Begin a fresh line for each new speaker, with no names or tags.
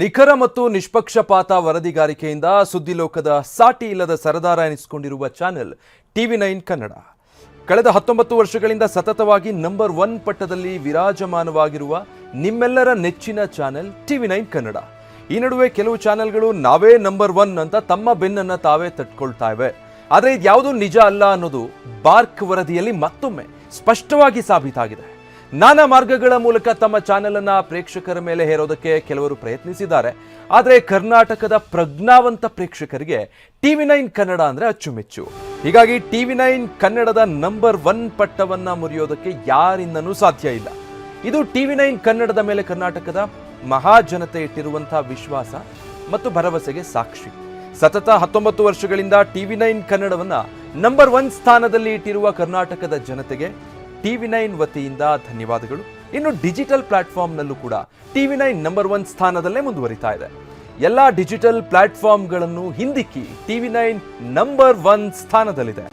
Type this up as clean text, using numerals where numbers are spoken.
ನಿಖರ ಮತ್ತು ನಿಷ್ಪಕ್ಷಪಾತ ವರದಿಗಾರಿಕೆಯಿಂದ ಸುದ್ದಿಲೋಕದ ಸಾಟಿ ಇಲ್ಲದ ಸರದಾರ ಎನಿಸಿಕೊಂಡಿರುವ ಚಾನೆಲ್ ಟಿವಿ9 ಕನ್ನಡ. ಕಳೆದ 19 ವರ್ಷಗಳಿಂದ ಸತತವಾಗಿ ನಂಬರ್ 1 ಪಟ್ಟದಲ್ಲಿ ವಿರಾಜಮಾನವಾಗಿರುವ ನಿಮ್ಮೆಲ್ಲರ ನೆಚ್ಚಿನ ಚಾನೆಲ್ ಟಿವಿ9 ಕನ್ನಡ. ಈ ನಡುವೆ ಕೆಲವು ಚಾನೆಲ್ಗಳು ನಾವೇ ನಂಬರ್ 1 ಅಂತ ತಮ್ಮ ಬೆನ್ನನ್ನ ತಾವೇ ತಟ್ಕೊಳ್ತಾ ಇವೆ. ಆದರೆ ಇದ್ಯಾವುದೂ ನಿಜ ಅಲ್ಲ ಅನ್ನೋದು ಬಾರ್ಕ್ ವರದಿಯಲ್ಲಿ ಮತ್ತೊಮ್ಮೆ ಸ್ಪಷ್ಟವಾಗಿ ಸಾಬೀತಾಗಿದೆ. ನಾನಾ ಮಾರ್ಗಗಳ ಮೂಲಕ ತಮ್ಮ ಚಾನೆಲ್ ಅನ್ನ ಪ್ರೇಕ್ಷಕರ ಮೇಲೆ ಹೇರೋದಕ್ಕೆ ಕೆಲವರು ಪ್ರಯತ್ನಿಸಿದ್ದಾರೆ. ಆದರೆ ಕರ್ನಾಟಕದ ಪ್ರಜ್ಞಾವಂತ ಪ್ರೇಕ್ಷಕರಿಗೆ ಟಿವಿ9 ಕನ್ನಡ ಅಂದ್ರೆ ಅಚ್ಚುಮೆಚ್ಚು. ಹೀಗಾಗಿ ಟಿವಿ9 ಕನ್ನಡದ ನಂಬರ್ 1 ಪಟ್ಟವನ್ನ ಮುರಿಯೋದಕ್ಕೆ ಯಾರಿಂದನೂ ಸಾಧ್ಯ ಇಲ್ಲ. ಇದು ಟಿವಿ9 ಕನ್ನಡದ ಮೇಲೆ ಕರ್ನಾಟಕದ ಮಹಾಜನತೆ ಇಟ್ಟಿರುವಂತಹ ವಿಶ್ವಾಸ ಮತ್ತು ಭರವಸೆಗೆ ಸಾಕ್ಷಿ. ಸತತ 19 ವರ್ಷಗಳಿಂದ ಟಿವಿ9 ಕನ್ನಡವನ್ನ ನಂಬರ್ 1 ಸ್ಥಾನದಲ್ಲಿ ಇಟ್ಟಿರುವ ಕರ್ನಾಟಕದ ಜನತೆಗೆ ಟಿವಿ9 ವತಿಯಿಂದ ಧನ್ಯವಾದಗಳು. ಇನ್ನು ಡಿಜಿಟಲ್ ಪ್ಲಾಟ್ಫಾರ್ಮ್ನಲ್ಲೂ ಕೂಡ ಟಿವಿ9 ನಂಬರ್ 1 ಸ್ಥಾನದಲ್ಲೇ ಮುಂದುವರಿತಾ ಇದೆ. ಎಲ್ಲ ಡಿಜಿಟಲ್ ಪ್ಲಾಟ್ಫಾರ್ಮ್ಗಳನ್ನು ಹಿಂದಿಕ್ಕಿ ಟಿವಿ9 ನಂಬರ್ 1 ಸ್ಥಾನದಲ್ಲಿದೆ.